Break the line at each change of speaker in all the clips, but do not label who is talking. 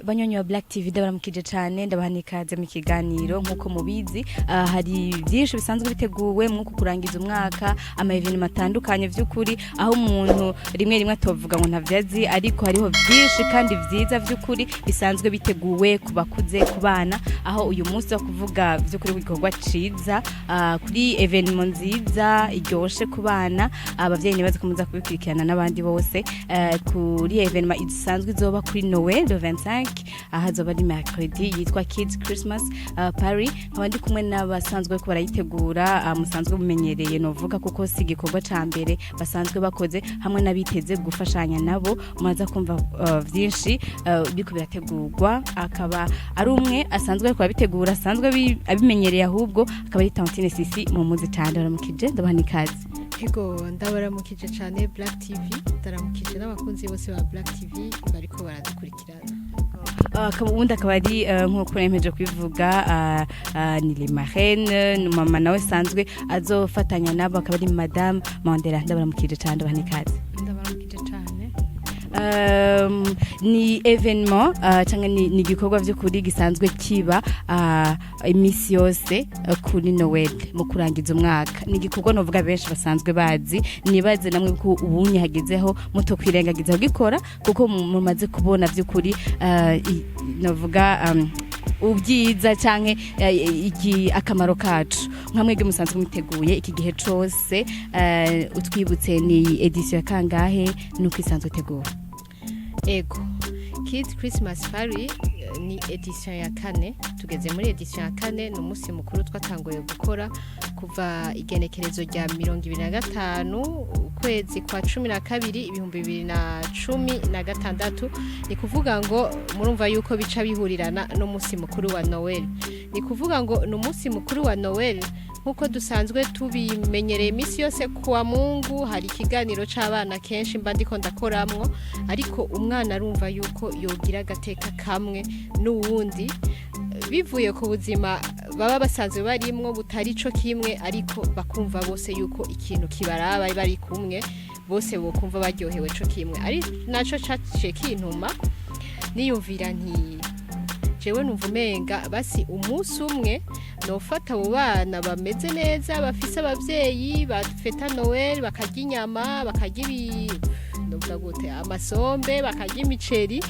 banyonyi wa Black TV ndabaramukije cyane ndabahanikaze mu kiganiro nkuko mubizi hari byinshi bisanzwe biteguwe mu kurangiza umwaka ama event matandukanye vy'ukuri aho umuntu rimwe atovuga ngo ntavyazi ariko hariho byinshi kandi vyiza vy'ukuri bisanzwe biteguwe kubakuze kubana aho uyu munsi wo kuvuga vy'ukuri igikorwa ciza kuri evenement nziza iryoshe kubana abavyeyi nibaze kumuza kubikurikirana n'abandi bose kuri evenement isanzwe izoba kuri Noel le 25 ahazoba ari mercredi yitwa Kids Christmas Paris abandi kumwe n'abasanzwe ko barayitegura musanzwe bumenyereye novuga kuko si igikorwa ca mbere basanzwe bakoze hamwe n'abiteze gufashanya nabo maza kumva vyinshi biko birategurwa akaba ari umwe asanzwe ko abitegura asanzwe abimenyereye ahubwo akaba ari Tantine Sisi mu muzi cyane baramukije ndabahanikaze
Ego ndabaramukije cyane Black TV ndaramukije n'abakunzi bose ba Black TV bariko baradukurikirana
ubundi akaba ari nk'uko nemeje kubivuga ni le marraine mama nawe sanzwe azofatanya nabo akaba ari madame Mandela ndabaramukije cyane ndabahanikaze
ndabaramukije cyane
ni evenement cyangwa ni gikorwa byo kuri gisanzwe kiba imisi yose kuri Noel mu kurangiza umwaka ni gikorwa novuga benshi basanzwe bazi nibaze namwe ko ubunye hagezeho muto kwirengagiza gukora kuko mumaze kubona by'ukuri novuga ubyiza canke iki akamaro kacu nkamwege musanzwe mwiteguye iki gihe cose utwibutse ni edition kangahe nuko isanzwe tegura
Ego Kids Christmas Paris ni edition ya 4 tugeze muri edition ya 4 no musi mukuru twatangoye gukora kuva igenekerezo rya 2025 ukwezi kwa 12 2016 ni kuvuga ngo murumva yuko bica bihurirana no musi mukuru wa Noel ni kuvuga ngo no musi mukuru wa Noel nkuko dusanzwe tubimenyereye imisi yose kuwa Mungu hari ikiganiro c'abana kenshi mba ndiko ndakoramwo ariko umwana arumva yuko yogira gateka kamwe n'uwundi bivuye ku buzima baba basanzwe barimwo butari co kimwe ariko bakumva bose yuko ikintu kibaraba bari kumwe bose bokumva baryohewe co kimwe ari naco caciye kintuma niyumvira nti jewe numva umenga basi umunsi umwe nofata abo bana bameze neza bafise abavyeyi bafeta Noel bakarya inyama bakarya novuga gute amasombe bakarya imiceri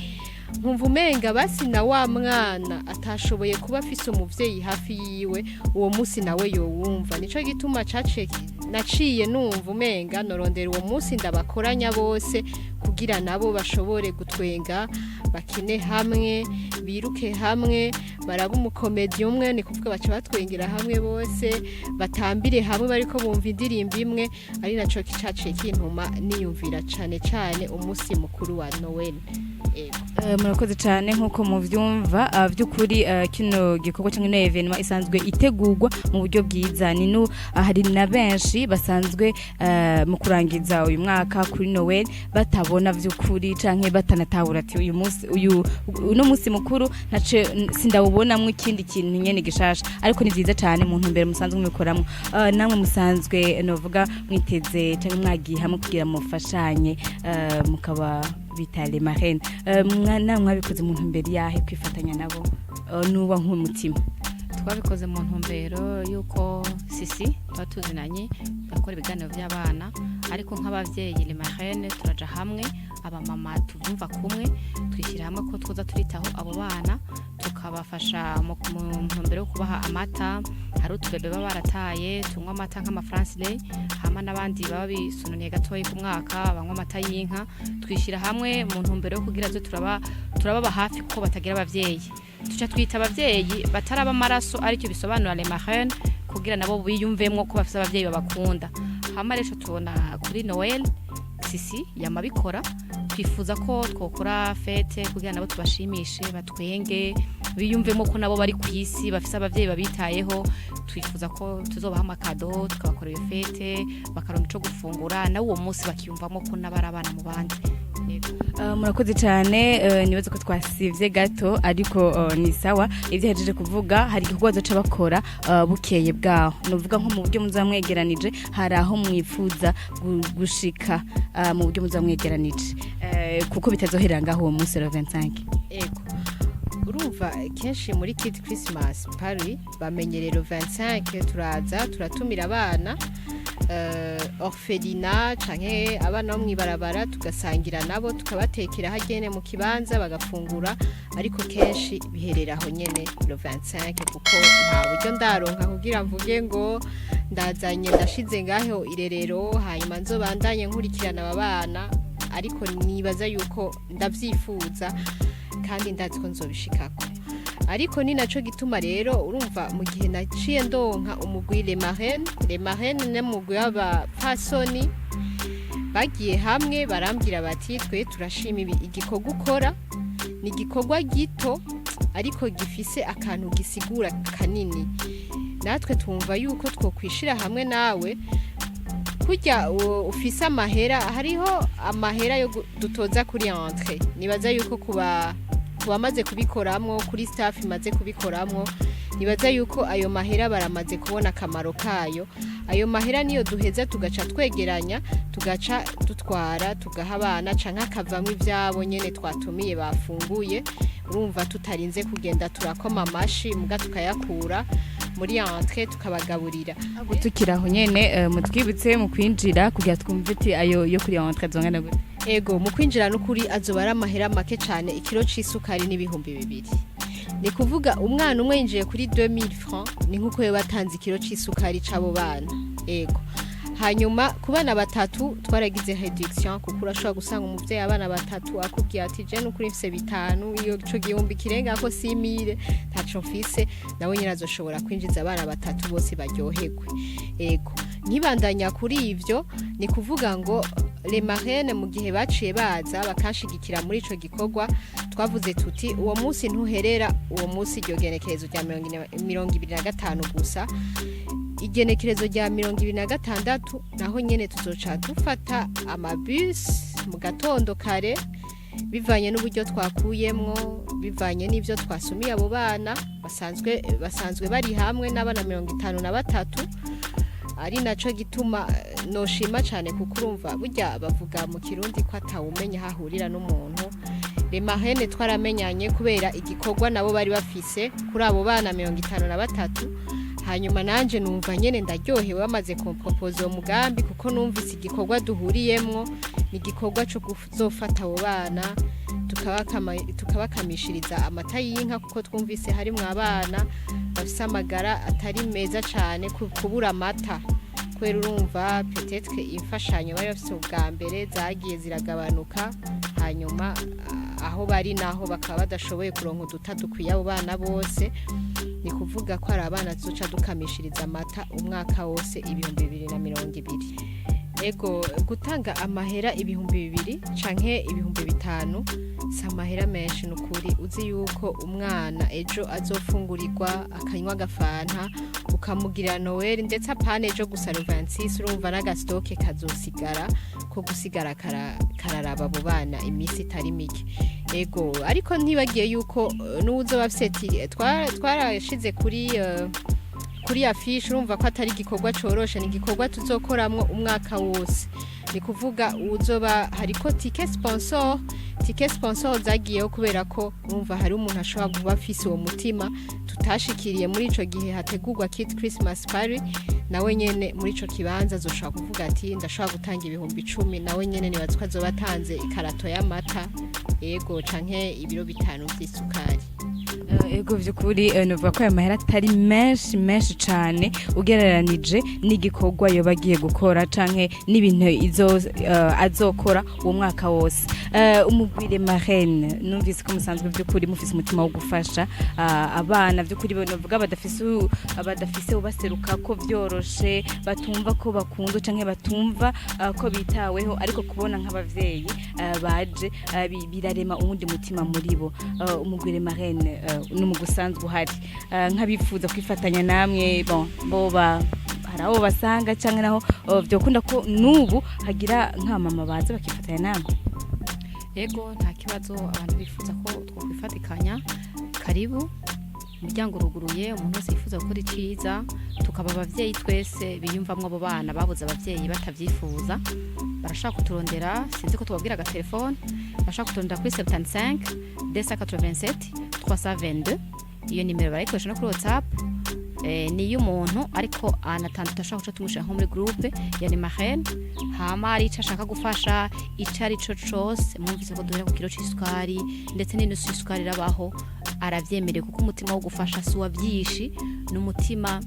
nkumva umenga basi na wa mwana atashoboye kuba afise umuvyeyi hafi yiwe uwo munsi nawe yowumva nico gituma naciye numva umenga norondera uwo munsi ndabakoranya bose kugira nabo bashobore gutwenga bakine hamwe biruke hamwe baraba umukomedi umwe ni kuvuga baca batwengera hamwe bose batambire hamwe bariko bumva indirimbo imwe ari naco kicaciye kintuma niyumvira cane cane umunsi mukuru wa Noel
murakoze cyane nkuko muvyumva by'ukuri kino gikorwa cyangwa no evenement isanzwe itegurwa mu buryo bwiza ni hari na benshi basanzwe mu kurangiza uyu mwaka kuri Noel batabona vy'ukuri canke batanatahura ati uyu munsi uno munsi mukuru nace sindawubonamwe ikindi kintu nyene gishasha ariko ni vyiza cyane mu ntumbero musanzwe mubikoramo namwe musanzwe novuga mwiteze canke mwagiye hamwe kugira mufashanye mukaba bitale marraine mwana mwabikoze mu ntumbero yahe kwifatanya nabo nuba nk'umutima
twabikoze mu ntumbero yuko Sisi twatuzinanye bakora ibiganiro by'abana ariko nk'abavyeyi le marraine turaja hamwe aba mama tuvumva kumwe twishyira hamwe ko twoza turitaho abo bana tukabafasha mu ntumbero yo kubaha amata hari utubebe baba barataye tunywa amata nk'ama France Day hama n'abandi baba bisununiye gatoyi ku mwaka banywa amata y'inka twishyira hamwe mu ntumbero yo kugira zo turababa hafi kuko batagira abavyeyi tuca twita abavyeyi bataraba amaraso aricyo bisobanura le marraine kugira nabo biyumvemwo ko bafise abavyeyi babakunda hama rero tubona kuri Noel Sisi yamabikora twifuza ko twokora fete kugira nabo tubashimishe batwenge biyumvemo ko nabo bari kwisi bafise abavyeyi babitayeho twifuza ko tuzobaha amakado tukabakora iyo fete bakaronka ico gufungura na uwo munsi bakiyumvamo ko nabarabana mu bandi
murakoze cyane nibaze ko twasivye gato ariko ni sawa ivyo hejeje kuvuga hari igikorwa cyo bakora bukeye bwaho novuga nko mu buryo muzamwegeranije hari aho mwifuza gushika mu buryo muzamwegeranije kuko bitazoherera ngaho uwo munsi 25
ego urumva kenshi muri Kid Christmas Party bamenyereye le 25 turaza turatumira abana orphelinat canke abana bo mwibarabara tugasangira nabo tukabatekera hagene mu kibanza bagafungura ariko kenshi biherera aho nyene le 25 kuko nta buryo ndaronka kugira mvuge ngo ndazanye ndashize ngaho irerero hanyuma nzobandanye nkurikirana aba bana ariko nibaza yuko ndavyifuza kandi ndazi ko nzobishikako ariko ni naco gituma rero urumva mu gihe naciye ndonka umugwi les marraines ne mugwi w'abapfasoni bagiye hamwe barambwira bati twe turashima igikorwa ukora ni igikorwa gito ariko gifise akantu gisigura kanini natwe tumva yuko twokwishira hamwe nawe kujya ufise amahera hariho amahera yo dutoza kuri entrée nibaza yuko kubamaze kubikoramwo kuri staff imaze kubikoramwo nibaza yuko ayo mahera baramaze kubona akamaro kayo ayo mahera niyo duheza tugaca twegeranya tugaca dutwara tugaha abana canke akavamwo ivyabo nyene twatumiye bafunguye urumva tutarinze kugenda turakoma amashi muga tukayakura muri entrée tukabagaburira
gutukiraho nyene mutwibutse mu kwinjira kugira twumve ati ayo yo kuri entrée zongana gute
ego mu kwinjira n'ukuri azobara amahera make cyane ikiro c'isukari n'ibihumbi 200 ni kuvuga umwana umwe yinjiye kuri 2000 francs ni nkuko yo batanze ikiro c'isukari cabo bana ego hanyuma ku bana batatu twaragize reduction kuko urashobora gusanga umuvyeyi abana batatu akubwiye ati je n'ukuri mfise bitanu iyo ico gihumbi kirenga ko 6000 ntaco mfise nawe nyine azoshobora kwinjiza abana batatu bose baryoherwe ego nkibandanya kuri ivyo ni kuvuga ngo les marraines mu gihe baciye baza bakanshigikira muri ico gikorwa twavuze tuti uwo munsi ntuherera uwo munsi iryo genekerezo rya 25 gusa igenekerezo rya 26 naho nyene tuzoca dufata amabus mu gatondo kare bivanye n'uburyo twakuyemwo bivanye n'ivyo twasumiye abo bana basanzwe bari hamwe n'abana 53 ari naco gituma noshima cyane kuko urumva burya bavuga mu kirundi ko atawumenya hahurira n'umuntu les marraines twaramenyanye kubera igikorwa nabo bari bafise kuri abo bana 53 hanyuma nanje numva nyene ndaryohewe bamaze kumpropose uwo mugambi kuko numvise igikorwa duhuriyemwo ni igikorwa cyo kuzofata abo bana tukabakamishiriza amata y'inka kuko twumvise harimo abana bafise amagara atari meza cyane kubura amata kwera urumva peut-être imfashanyo bari bafise ubwa mbere zagiye ziragabanuka hanyuma aho bari naho bakaba badashoboye kuronka uduta dukwiye abo bana bose ni kuvuga ko ari abana tuzoca dukamishiriza amata umwaka wose 2020 ego gutanga amahera 2000 canke 5000 samahera menshi nukuri uzi yuko umwana ejo azofungurirwa akanywa gafanta ukamugira noel ndetse apane ejo gusa 26 urumva n'agastoke kazosigara ko gusigara kararaba abo bana imisi itari mike ego ariko ntibagiye yuko n'uzo bafite twarashize kuri afishe urumva ko atari igikorwa coroshe ni igikorwa tuzokoramwo umwaka wose ni kuvuga uzoba hariko ticket sponsor zagiyeho kubera ko urumva hari umuntu ashobora kuba afise uwo mutima tutashikiriye muri ico gihe hategurwa Kid Christmas Party nawe nyene muri ico kibanza azoshobora kuvuga ati ndashobora gutanga 10,000 nawe nyene nibaza ko azobatanze ikarato y'amata ego canke ibiro 5 by'isukari
ego vyukuri nuvuga ko amahera atari menshi cyane ugereranije n'igikorwa yo bagiye gukora canke n'ibintu azokora uwo mwaka wose umugwire marraine numvise ko musanzwe vyukuri mufise umutima wo gufasha abana vyukuri bavuga badafise ubaseruka ko vyoroshe batumva ko bakunda canke batumva ko bitaweho ariko kubona nk'abavyeyi baje birarema uwundi mutima muri bo umugwire marraine n'umugusanzwe uhari nk'abifuza kwifatanya namwe boba haraho basanga canke naho vyokunda ko nubu hagira nk'amama baza bakifatanya namwe
yego nta kibazo abantu bifuza ko twokwifatikanya karibu umuryango uruguruye umuntu wese yifuza gukora iciza tukaba abavyeyi twese biyumvamwo abo bana babuze abavyeyi batavyifuza barashaka kuturondera sinzi ko tubabwira aga telefone bashaka kuturondera kuri 75 287 322 iyo nimero barayikoresha no kuri WhatsApp ni y'umuntu ariko anatandukanye ashaka guca tumushyira nko muri groupe ya Unagire hama ari icyo ashaka gufasha icyo ari cyo cyose mwumvise ko duhera ku kilo cy'isukari ndetse n'inusu y'isukari irabaho aravyemereye kuko umutima wo gufasha si wa byinshi n'umutima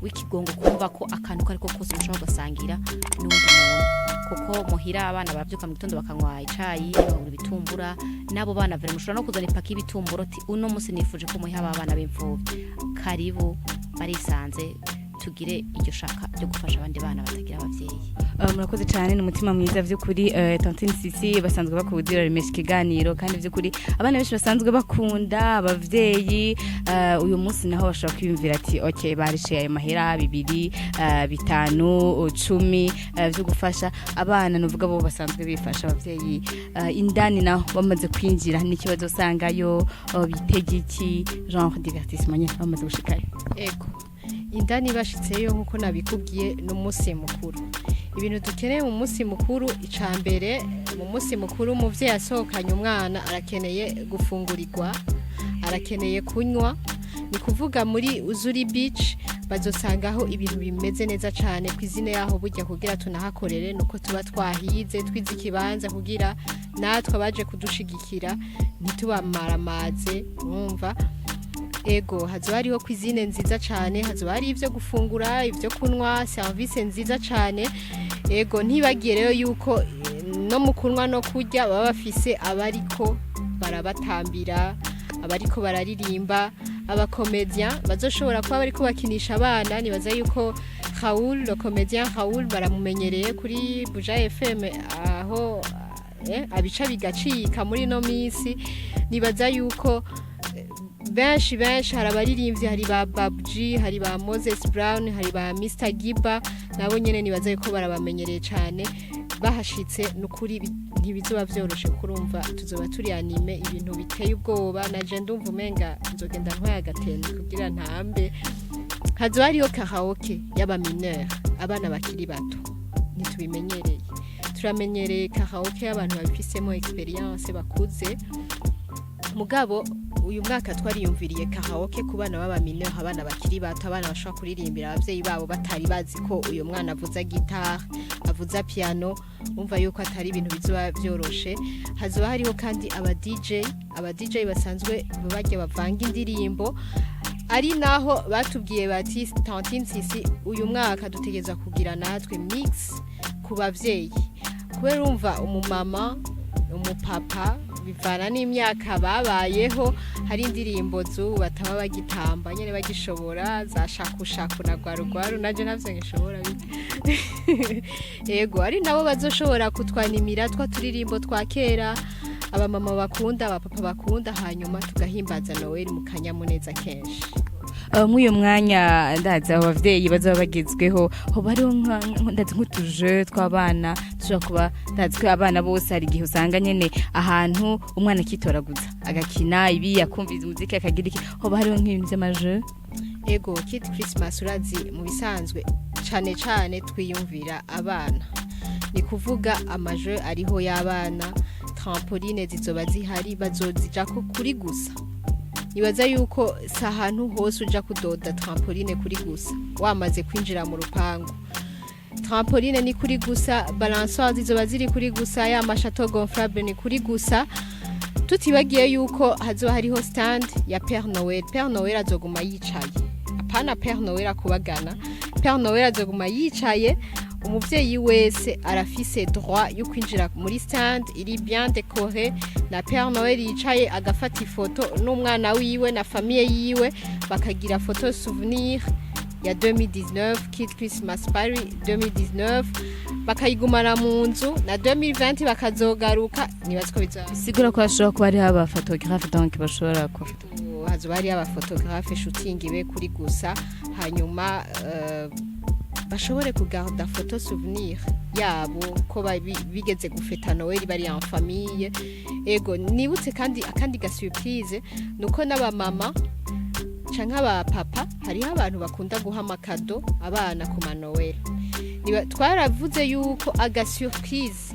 w'ikigongo kumva ko akantu kariko kose ushobora gusangira n'undi muntu kuko muhira abana bavyuka mu gitondo bakanywa icayi bagura ibitumbura nabo bana vere mushobora no kuzana ipaki y'ibitumburo ati uno musi nifuje ko muhiha abana b'imfuvyi karibu barisanze tugire iryo shaka ryo gufasha abandi bana batagira abavyeyi.
Murakoze cyane n'umutima mwiza vy'ukuri Tantine Sisi basanzwe bakudira rimesha ikiganiro kandi vy'ukuri abana benshi basanzwe bakunda abavyeyi uyu munsi naho bashobora kwiyumvira ati okay barishe ayo mahera 2 5 10 vyo gufasha abana nuvuga bo basanzwe bifasha abavyeyi indani naho bamaze kwinjira n'ikibazo usangayo bitegiki genre divertissement nyine bamaze gushikayo.
Ego indani bashitseyo nkuko nabikubwiye no musi mukuru ibintu dukeneye mu musi mukuru icambere mu musi mukuru umuvyeyi asohokanye umwana arakeneye gufungurirwa arakeneye kunywa ni kuvuga muri Uzuri Beach bazosangaho ibintu bimeze neza cyane kwizine yaho burya kugira tunahakorere nuko tuba twahize twize ikibanza kugira natwe abaje kudushigikira ntitubamaramaze mwumva. Ego hazo hariho kwizine nziza cyane hazo hari ivyo gufungura ivyo kunwa service nziza cyane. Ego ntibagiye rero yuko no mu kunwa no kurya baba bafise abariko barabatambira abariko bararirimba abakomedian bazoshobora kuba bariko bakinisha abana nibaza yuko Raoul le comédien Raoul baramumenyereye kuri Buja FM aho abica bigacika muri no misi nibaza yuko benshi hari abaririmbyi hari ba Babji hari ba Moses Brown hari ba Mr Giba nabo nyene nibaza yuko barabamenyereye cyane bahashitse nukuri ntibizoba vyoroshe kurumva tuzoba turi anime ibintu biteye ubwoba na je ndumva umenga nzogenda ntwaye agatende kugira ntambe. Hazo hariyo karaoke y'aba mineur abana bakiri bato ntitubimenyereye turamenyereye karaoke y'abantu babifisemo experience bakuze mugabo uyu mwaka twariyumviriye karaoke ku bana baba mineur abana bakiri bato abana bashaka kuririmbira abavyeyi babo batari bazi ko uyu mwana avuza guitar avuza piano umva yuko atari ibintu bizoba vyoroshe. Hazoba hariho kandi aba DJ basanzwe bajya bavanga indirimbo ari naho batubwiye bati Tantine Sisi uyu mwaka dutegeza kugira natwe mix ku bavyeyi kubera umva umumama umupapa bivana n'imyaka babayeho hari indirimbo bataba bagitamba nyene bagishobora za shakushaku na gwarugwaru naje navyo ngishobora bite. Ego ari nabo bazoshobora kutwanimira twa turirimbo twa kera abamama bakunda abapapa bakunda hanyuma tugahimbaza Noel mu kanyamuneza kenshi.
Mwuyo mwanya ndaza abavyeyi bazaba bagezweho ho bari ndazi nk'utuje tw'abana tushobora kuba ndazi abana bose hari gihe usanga nyene ahantu umwana kitoraguza agakina ibi yakumviza umuziki akagira iki ho bari nk'ibintu by'amaje.
Ego Kid Christmas urazi mu bisanzwe cane twiyumvira abana ni kuvuga amaje ariho y'abana trampoline zizoba zihari bazozija ko kuri gusa nibaza yuko sahantu hose uja kudoda trampoline kuri gusa wamaze kwinjira mu rupangu trampoline ni kuri gusa balançoire zizoba ziri kuri gusa ya mashato gonflable ni kuri gusa tutibagiye yuko hazoba hariho stand ya Père Noel azoguma yicaye apana Père Noel akubagana Père Noel azoguma yicaye umuvyeyi wese arafise droit yo kwinjira muri stand iri bien décoré na Père Noel yicaye agafata ifoto n'umwana wiwe na famille yiwe bakagira photo souvenir ya 2019 Kid Christmas Party 2019 bakayigumana mu nzu na 2020 bakazogaruka nibatsiko biza
sigura ko ashobora kuba ari aba photographe donc bashobora ko
hazo bari aba photographe shooting be kuri gusa hanyuma bashobore kugarda photo souvenir yabo ko bigeze gufeta Noel bari en famille. Ego nibutse kandi akandi ga surprise nuko n'aba mama canke aba papa hari abantu bakunda guha amakado abana ku Noel twaravuze yuko aga surprise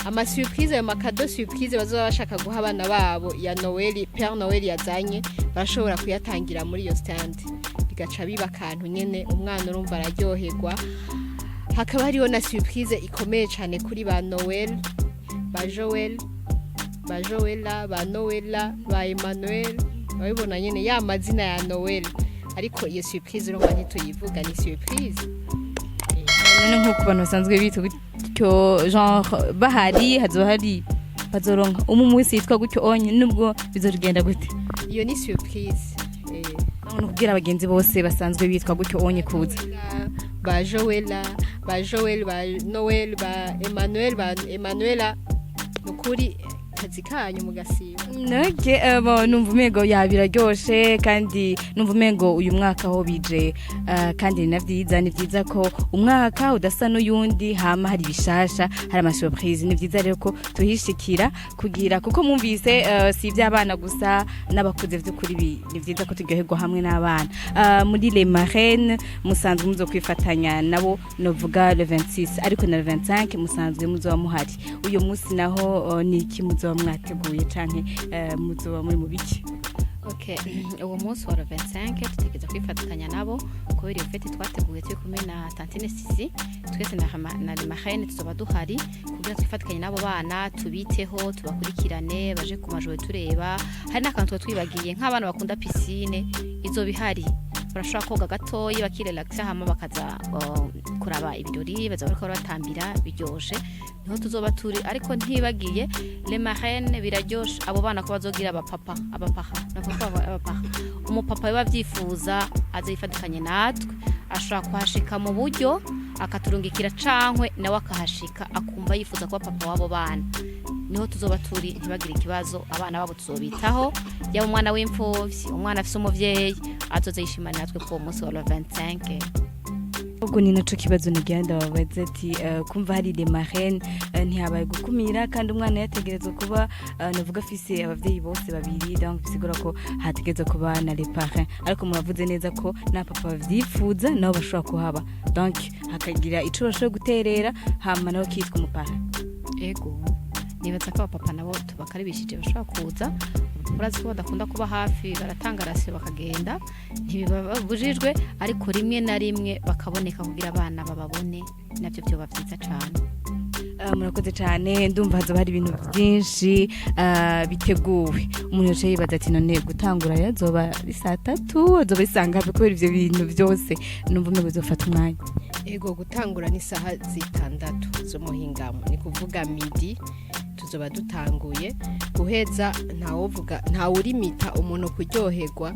ama surprise ayo makado surprise bazoba bashaka guha abana babo ya Noel Père Noel yazanye bashobora kuyatangira muri iyo stand bigaca biba kantu nyene umwana urumva araryoherwa hakaba hariho na surprise ikomeye cyane kuri ba Noel ba Joel ba Joela ba Noela ba Emmanuel babibona nyene ya mazina ya Noel ariko iyo surprise urumva ntituyivuga ni surprise
none nk'uko abantu basanzwe bita gutyo genre bahari hazohari bazoronka umunsi yitwa gutyo onye nubwo bizogenda gute
iyo ni surprise
none kugira abagenzi bose basanzwe bitwa gutyo onye kuza
ba Joela ba Joel ba Noel ba Emmanuela nukuri kazi kanyu mugasiba
nake numva umego yabiraryoshe kandi numva umego uyu mwaka ho bije kandi ni byiza ko umwaka udasa n'uyundi hama hari bishasha hari ama surprise ni byiza rero ko tuhishikira kugira kuko mwumvise si iby'abana gusa n'abakuze by'ukuri ni byiza ko turyoherwa hamwe n'abana muri les marraines musanzwe muzo kwifatanya nabo novuga le 26 ariko na le 25 musanzwe muzo muhari uyu munsi naho ni iki muzo mwateguye canke muzoba muri mu biki
Okay, uwo munsi wa 25 tutegeza kwifatanya nabo kubera iyo fete twateguye turi kumwe na Tantine Sisi twese na marraine tuzoba duhari kugira twifatikanye nabo bana tubiteho tubakurikirane baje ku majoro tureba hari n'akantu twibagiye nk'abana bakunda piscine izo bihari barashaka koga gatoyi bakirelaxa hama bakaza kuraba ibirori bazabariko batambira biryoshe niho tuzoba turi ariko ntibagiye les marraines biraryoshe abo bana ko bazogira abapaha umupapa babyifuza azifatikanye natwe ashaka kuhashika mu buryo akaturungikira cankwe nawe akahashika akumva yifuza kuba papa wabo bana niho tuzoba turi ntibagire ikibazo abana babo tuzobitaho yaba umwana w'imfuvyi umwana afise umuvyeyi azoze yishimana natwe ko umunsi wa 25
ubwo ni naco kibazo nigenda babaza ati kumva hari les marraines ntihabaye gukumira kandi umwana yategerezwa kuba navuga afise abavyeyi bose babiri donc bisigura ko hategerezwa kuba na les parrains ariko muravuze neza ko na papa bavyifuza nabo bashobora kuhaba donc hakagira ico bashobora guterera hama naho kitwa umupara
ego nibaza ko papa nabo tubakaribishije bashobora kuza urazi ko badakunda kuba hafi baratanga rasi bakagenda ntibibabujijwe ariko rimwe na rimwe bakaboneka kugira abana bababone navyo byo bavyiza cyane
murakoze cyane ndumva haza hari ibintu byinshi biteguwe umuntu yaje yibaza ati none gutangura yazoba saa 3 azoba isanga kubera ivyo bintu byose numva mwe bizofata umwanya
ego gutangura ni saha 6 zo muhingamo ni kuvuga midi tuzoba dutanguye guheza ntawe urimita umuntu kuryoherwa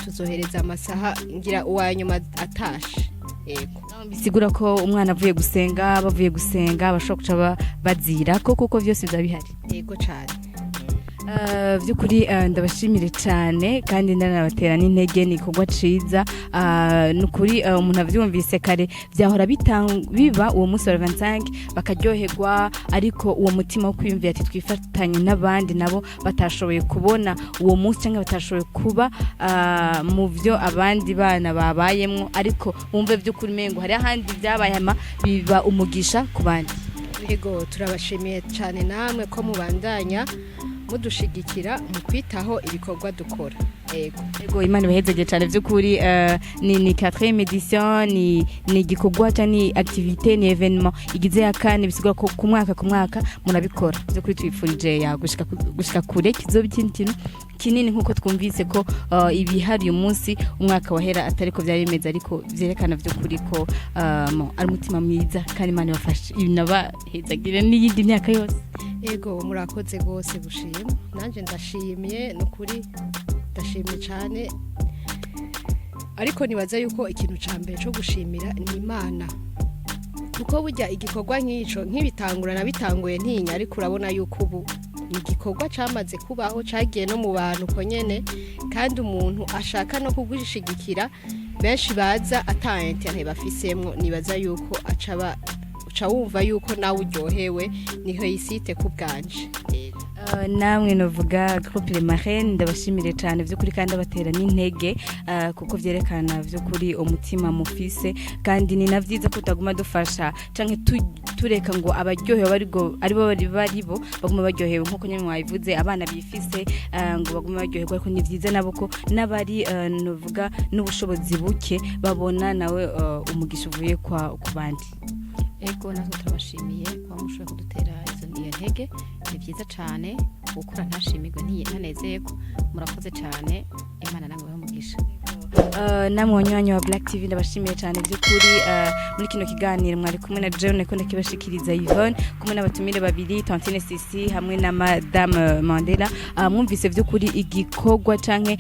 tuzohereza amasaha ngira uwanyuma atashe ego
bisigura ko umwana avuye gusenga bavuye gusenga bashobora kuca bazira ko kuko byose bizabihari
ego cyane
by'ukuri ndabashimire cyane kandi ndanabatera n'intege ni kugwa ciza nukuri umuntu avyumvise kare byahora biba uwo munsi wa 25 bakaryoherwa ariko uwo mutima wo kwiyumvira ati twifatanye n'abandi nabo batashoboye kubona uwo munsi cyangwa batashoboye kuba mu byo abandi bana babayemwo ariko bumve by'ukuri mengo hari ahandi byabaye biba umugisha ku bandi
yego turabashimiye cyane namwe ko mubandanya mudushigikira mu kwitaho ibikorwa dukora
ego imana bahezege cyane by'ukuri ni 4e edition ni gikorwa cyane activité ni événement igize ya kane bisigura ko ku mwaka murabikora by'ukuri twifurije gushika kure kizoba ikintu kinini nkuko twumvise ko ibihari umunsi umwaka wahera atari ko byari bimeze ariko byerekana by'ukuri ko ari umutima mwiza kandi imana bafashe ibinabahezagire n'iyindi myaka yose
ego murakoze gose gushima nanje ndashimiye nukuri ndashimye cyane ariko nibaza yuko ikintu cambere cyo gushimira ni Imana kuko burya igikorwa nk'ico nk'ibitangurana bitanguye ntinya ariko urabona yuko ubu ni igikorwa cyamaze kubaho cagiye no mu bantu ko nyene kandi umuntu ashaka no kugurishigikira benshi baza atayente bafisemwo nibaza yuko uca wumva yuko nawe uryohewe niho yisite ku bwanje
namwe novuga groupe les marraines ndabashimire cyane vy'ukuri kandi abatera n'intege kuko vyerekana vy'ukuri umutima mufise kandi ni navyiza ko utaguma dufasha canke tureka ngo abaryohewe aribo baguma baryohewe nkuko nyine mwabivuze abana bifise ngo baguma baryohewe ariko ni vyiza nabo ko nabari novuga n'ubushobozi buke babona nawe umugisha uvuye ku bandi.
Ego natwe turabashimiye kwa mushoboye kudutera izo ntege ni byiza cyane gukura ntashimirwe ntanezeko murakoze cyane Imana namwe bamugisha.
Namwe wanywanyi wa Black TV ndabashimiye cyane by'ukuri muri kino kiganiro mwari kumwe na John ko ndakibashikiriza Yvonne kumwe n'abatumire babiri Tantine Sisi hamwe na Madame Mandela. Mwumvise by'ukuri igikogwa canke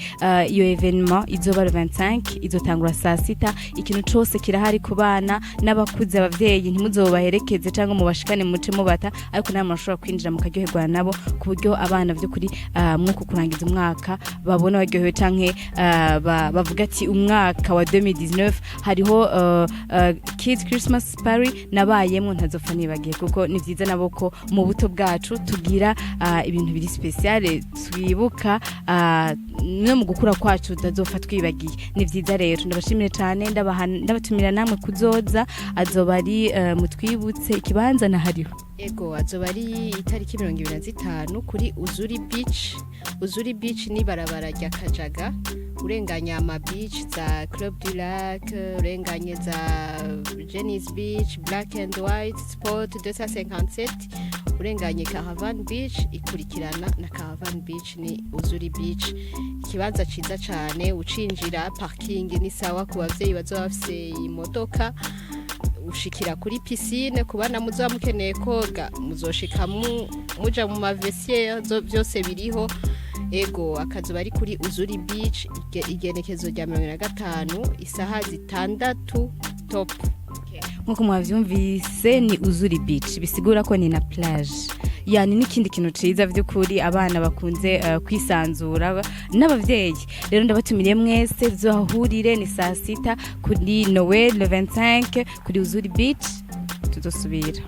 iyo evenement izoba 25 izotangura saa 6 ikintu cyose kirahari ku bana n'abakuze abavyeyi ntimuzobaherekeze canke mubashikane muce mubata ariko namwe mashobora kwinjira mukaryoherwa nabo ku buryo abana by'ukuri mwuko kurangiza umwaka babona baryohewe canke bavuga ati umwaka wa 2019 hariho Kids Christmas Party nabayemo ntazopfa nibagiye kuko ni vyiza naboko mu buto bwacu tugira ibintu biri special twibuka no mu gukura kwacu tazopfa twibagiye ni vyiza rero ndabashimire cyane ndabatumira namwe kuzoza azoba ari mutwibutse ikibanza na hariho.
Ego azoba ari itariki 25 kuri Uzuri Beach ni barabara rya Kajaga urenganya ama beach za Club du Lac urenganye za Jenny's Beach Black and White Sport 257 urenganye Caravan Beach ikurikirana na Caravan Beach ni Uzuri Beach ikibanza ciza cyane ucinjira parking ni sawa ku bavyeyi bazoba bafise imodoka ushikira kuri piscine kubana muzoba mukeneye koga muzoshika muja mu mavesier byose biriho. Ego akazuba ari kuri Uzuri Beach igenekezo rya 15 isaha zitandatu top.
Nkuko mwavyumvise ni Uzuri Beach bisigura ko ni na plage yani n'ikindi kintu ciza vy'ukuri abana bakunze kwisanzura n'abavyeyi rero ndabatumiriye mwese zohahurire ni saa 6 kuri Noel le 25 kuri Uzuri Beach tuzosubira.